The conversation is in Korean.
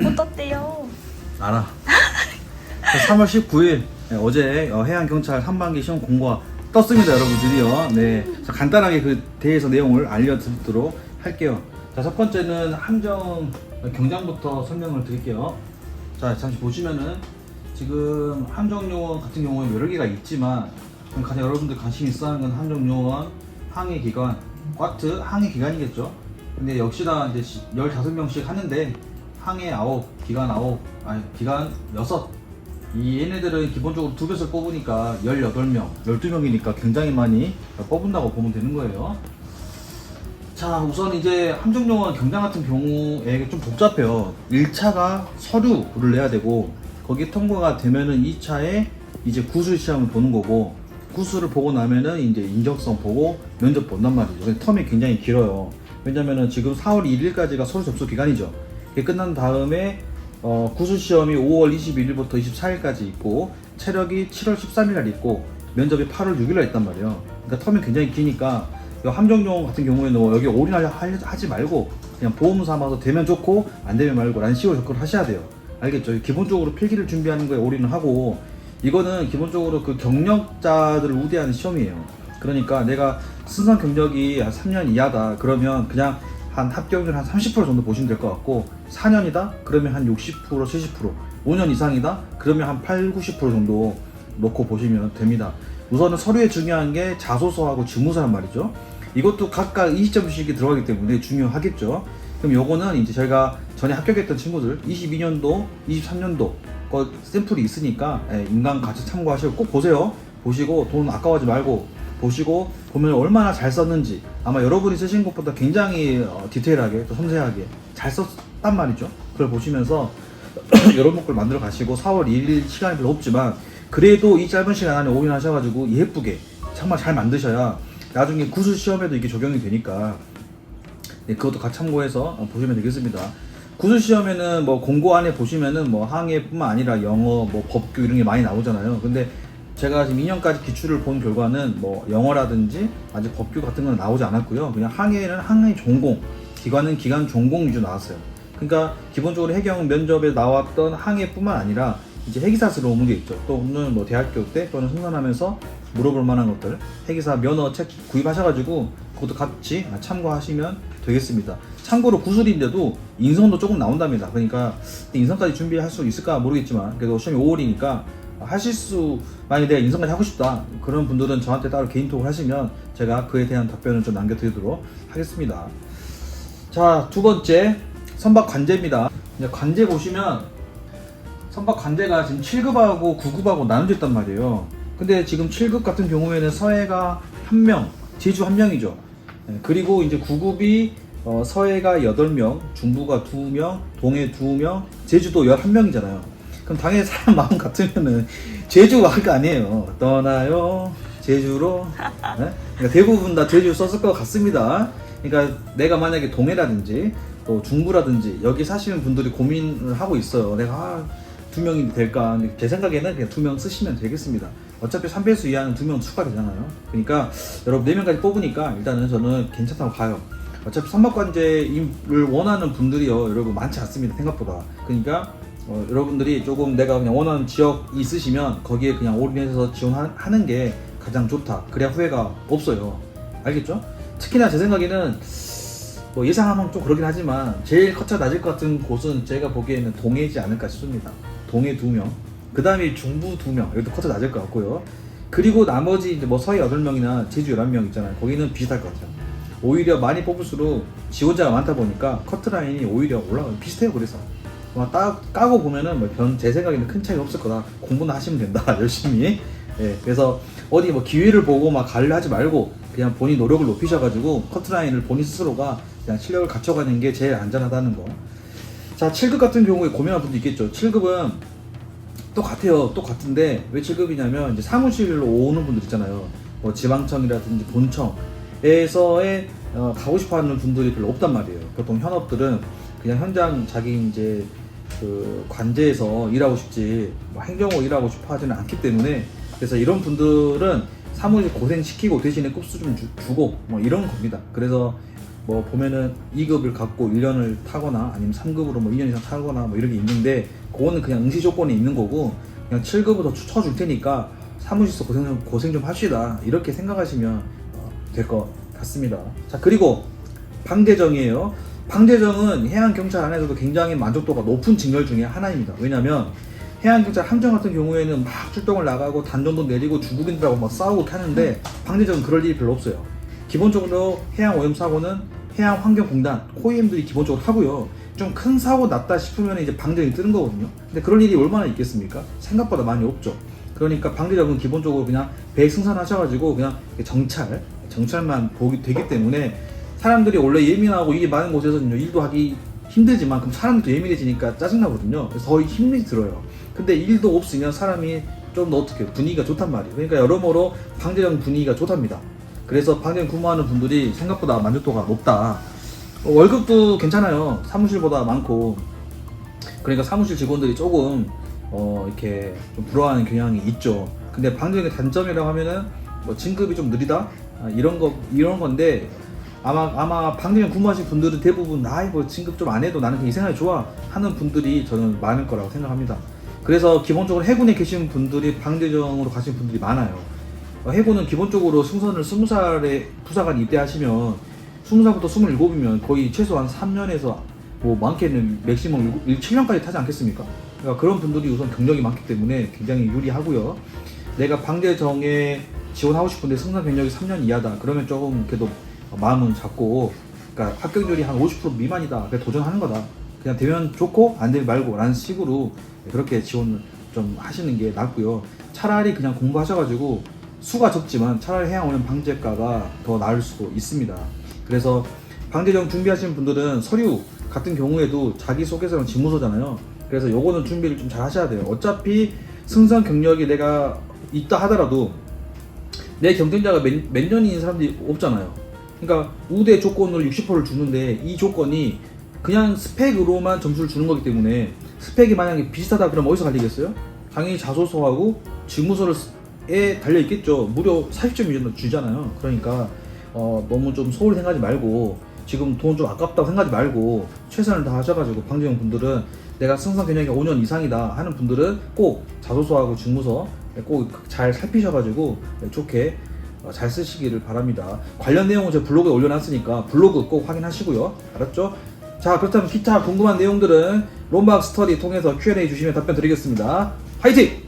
어떻대요? 알아. 3월 19일 어제 해양경찰 3반기 시험 공고가 떴습니다, 여러분들이요. 네, 자, 간단하게 그 대해서 내용을 알려드리도록 할게요. 자, 첫 번째는 함정 경장부터 설명을 드릴게요. 자, 잠시 보시면은 지금 함정요원 같은 경우에 여러 개가 있지만 가장 여러분들 관심 있어 하는 건 함정요원, 항해기관, 꽈트, 항해기관이겠죠. 근데 역시나 이제 15명씩 하는데 항해 9, 기관 9, 아니 기관 6. 이 얘네들은 기본적으로 두 볏을 뽑으니까 18명, 12명이니까 굉장히 많이 뽑은다고 보면 되는 거예요. 자, 우선 이제 함정요원 경장 같은 경우에 좀 복잡해요. 1차가 서류를 내야 되고 거기 통과가 되면은 2차에 이제 구술 시험을 보는 거고 구술을 보고 나면은 이제 인적성 보고 면접 본단 말이죠. 근데 텀이 굉장히 길어요. 왜냐면은 지금 4월 1일까지가 서류 접수 기간이죠. 이게 끝난 다음에 구술 시험이 5월 21일부터 24일까지 있고 체력이 7월 13일날 있고 면접이 8월 6일날 있단 말이에요. 그러니까 텀이 굉장히 기니까 함정요원 같은 경우에는 여기 올인하지 말고 그냥 보험 삼아서 되면 좋고 안 되면 말고 라는 식으로 접근을 하셔야 돼요. 알겠죠? 기본적으로 필기를 준비하는 거에 올인을 하고 이거는 기본적으로 그 경력자들을 우대하는 시험이에요. 그러니까 내가 순선 경력이 한 3년 이하다 그러면 그냥 한 합격률 한 30% 정도 보시면 될 것 같고 4년이다? 그러면 한 60%, 70%, 5년 이상이다? 그러면 한 8, 90% 정도 놓고 보시면 됩니다. 우선은 서류에 중요한 게 자소서하고 지무서란 말이죠. 이것도 각각 20점씩이 들어가기 때문에 중요하겠죠. 그럼 요거는 이제 저희가 전에 합격했던 친구들 22년도, 23년도 거 샘플이 있으니까 인강 같이 참고하시고 꼭 보세요. 보시고 돈 아까워하지 말고 보시고 보면 얼마나 잘 썼는지 아마 여러분이 쓰신 것보다 굉장히 디테일하게 또 섬세하게 잘 썼단 말이죠. 그걸 보시면서 여러분 걸 만들어 가시고 4월 1일 시간이 별로 없지만 그래도 이 짧은 시간 안에 올인하셔가지고 예쁘게 정말 잘 만드셔야 나중에 구술 시험에도 이게 적용이 되니까 네, 그것도 같이 참고해서 보시면 되겠습니다. 구술 시험에는 뭐 공고 안에 보시면은 뭐 항해뿐만 아니라 영어, 뭐 법규 이런 게 많이 나오잖아요. 근데 제가 지금 2년까지 기출을 본 결과는 뭐 영어라든지 아직 법규 같은 건 나오지 않았고요. 그냥 항해는 항해 전공, 기관은 기관 전공 위주 나왔어요. 그러니까 기본적으로 해경 면접에 나왔던 항해뿐만 아니라 이제 해기사스러운 문제 있죠. 또는 뭐 대학교 때 또는 승선하면서 물어볼 만한 것들 해기사 면허 책 구입하셔가지고 그것도 같이 참고하시면 되겠습니다. 참고로 구술인데도 인성도 조금 나온답니다. 그러니까 인성까지 준비할 수 있을까 모르겠지만 그래도 시험이 5월이니까 하실 수 만약에 내가 인성까지 하고 싶다 그런 분들은 저한테 따로 개인톡을 하시면 제가 그에 대한 답변을 좀 남겨드리도록 하겠습니다. 자, 두 번째 선박 관제입니다. 이제 관제 보시면 선박 관제가 지금 7급하고 9급하고 나눠져 있단 말이에요. 근데 지금 7급 같은 경우에는 서해가 1명, 제주 1명이죠. 그리고 이제 9급이 서해가 8명, 중부가 2명, 동해 2명, 제주도 11명이잖아요. 그럼 당연히 사람 마음 같으면은 제주가 할 거 아니에요. 떠나요 제주로. 네? 그러니까 대부분 다 제주 썼을 것 같습니다. 그러니까 내가 만약에 동해라든지 또 중부라든지 여기 사시는 분들이 고민을 하고 있어요. 내가 2명이 될까? 제 생각에는 그냥 2명 쓰시면 되겠습니다. 어차피 3배수 이하는 2명 추가되잖아요. 그러니까 여러분 4명까지 뽑으니까 일단은 저는 괜찮다고 봐요. 어차피 선박관제를 원하는 분들이요 여러분 많지 않습니다, 생각보다. 그러니까 여러분들이 조금 내가 그냥 원하는 지역이 있으시면 거기에 그냥 올인해서 지원하는 게 가장 좋다. 그래야 후회가 없어요. 알겠죠? 특히나 제 생각에는 뭐 예상하면 좀 그러긴 하지만 제일 커트가 낮을 것 같은 곳은 제가 보기에는 동해지 않을까 싶습니다. 동해 2명, 그 다음에 중부 2명, 여기도 커트 낮을 것 같고요. 그리고 나머지 이제 뭐 서해 8명이나 제주 11명 있잖아요. 거기는 비슷할 것 같아요. 오히려 많이 뽑을수록 지원자가 많다 보니까 커트라인이 오히려 올라가요. 비슷해요. 그래서 까고 보면은 제 생각에는 큰 차이가 없을 거다. 공부나 하시면 된다. 열심히. 예, 그래서 어디 뭐 기회를 보고 막 가려 하지 말고 그냥 본인 노력을 높이셔가지고 커트라인을 본인 스스로가 그냥 실력을 갖춰가는 게 제일 안전하다는 거. 자, 7급 같은 경우에 고민하는 분도 있겠죠. 7급은 똑같아요. 똑같은데 왜 7급이냐면 이제 사무실로 오는 분들 있잖아요. 뭐 지방청이라든지 본청에서의 가고 싶어하는 분들이 별로 없단 말이에요. 보통 현업들은 그냥 현장 자기 이제 그 관제에서 일하고 싶지 뭐 행정으로 일하고 싶어 하지는 않기 때문에 그래서 이런 분들은 사무실 고생시키고 대신에 급수 좀 주고 뭐 이런 겁니다. 그래서 뭐 보면은 2급을 갖고 1년을 타거나 아니면 3급으로 뭐 2년 이상 타거나 뭐 이런 게 있는데 그거는 그냥 응시 조건이 있는 거고 그냥 7급으로 쳐줄 테니까 사무실에서 고생 좀 합시다 이렇게 생각하시면 될 것 같습니다. 자, 그리고 방대정이에요. 방대정은 해양경찰 안에서도 굉장히 만족도가 높은 직렬 중에 하나입니다. 왜냐면 해양경찰 함정 같은 경우에는 막 출동을 나가고 단전도 내리고 중국인들하고 막 싸우고 하는데 방대정은 그럴 일이 별로 없어요. 기본적으로 해양오염사고는 해양환경공단, OEM들이 기본적으로 하고요. 좀 큰 사고 났다 싶으면 이제 방대정이 뜨는 거거든요. 근데 그럴 일이 얼마나 있겠습니까? 생각보다 많이 없죠. 그러니까 방대정은 기본적으로 그냥 배 승선하셔가지고 그냥 정찰만 보기 되기 때문에 사람들이 원래 예민하고 일이 많은 곳에서는 일도 하기 힘들지만 그럼 사람도 예민해지니까 짜증나거든요. 그래서 더 힘이 들어요. 근데 일도 없으면 사람이 좀 더 어떻게 분위기가 좋단 말이에요. 그러니까 여러모로 방대정 분위기가 좋답니다. 그래서 방대정 근무하는 분들이 생각보다 만족도가 높다. 월급도 괜찮아요. 사무실보다 많고. 그러니까 사무실 직원들이 조금 이렇게 좀 부러워하는 경향이 있죠. 근데 방대정의 단점이라고 하면은 뭐 진급이 좀 느리다 이런 건데 아마 방대정 근무하신 분들은 대부분 뭐 진급 좀 안 해도 나는 그냥 이 생활이 좋아 하는 분들이 저는 많을 거라고 생각합니다. 그래서 기본적으로 해군에 계신 분들이 방대정으로 가신 분들이 많아요. 해군은 기본적으로 승선을 20살에 부사관 입대하시면 20살부터 27이면 거의 최소한 3년에서 뭐 많게는 맥시멈 7년까지 타지 않겠습니까? 그러니까 그런 분들이 우선 경력이 많기 때문에 굉장히 유리하고요. 내가 방대정에 지원하고 싶은데 승선 경력이 3년 이하다 그러면 조금 그래도 마음은 잡고, 그러니까 합격률이 한 50% 미만이다 그래 도전하는 거다, 그냥 되면 좋고 안 되면 말고 라는 식으로 그렇게 지원을 좀 하시는 게 낫고요. 차라리 그냥 공부하셔가지고 수가 적지만 차라리 해양오염 방재과가 더 나을 수도 있습니다. 그래서 방대정 준비하시는 분들은 서류 같은 경우에도 자기소개서랑 직무서잖아요. 그래서 요거는 준비를 좀 잘 하셔야 돼요. 어차피 승선 경력이 내가 있다 하더라도 내 경쟁자가 몇 년인 사람들이 없잖아요. 그러니까 우대 조건으로 60%를 주는데 이 조건이 그냥 스펙으로만 점수를 주는 거기 때문에 스펙이 만약에 비슷하다 그러면 어디서 갈리겠어요? 당연히 자소서하고 직무서에 달려있겠죠. 무려 40점 주잖아요. 그러니까 너무 좀 소홀히 생각하지 말고 지금 돈 좀 아깝다고 생각하지 말고 최선을 다하셔가지고 방대정 분들은 내가 승선 경력이 5년 이상이다 하는 분들은 꼭 자소서하고 직무서 꼭 잘 살피셔가지고 좋게 잘 쓰시기를 바랍니다. 관련 내용은 제 블로그에 올려놨으니까 블로그 꼭 확인하시고요. 알았죠? 자, 그렇다면 기타 궁금한 내용들은 롬박 스터디 통해서 Q&A 주시면 답변 드리겠습니다. 화이팅!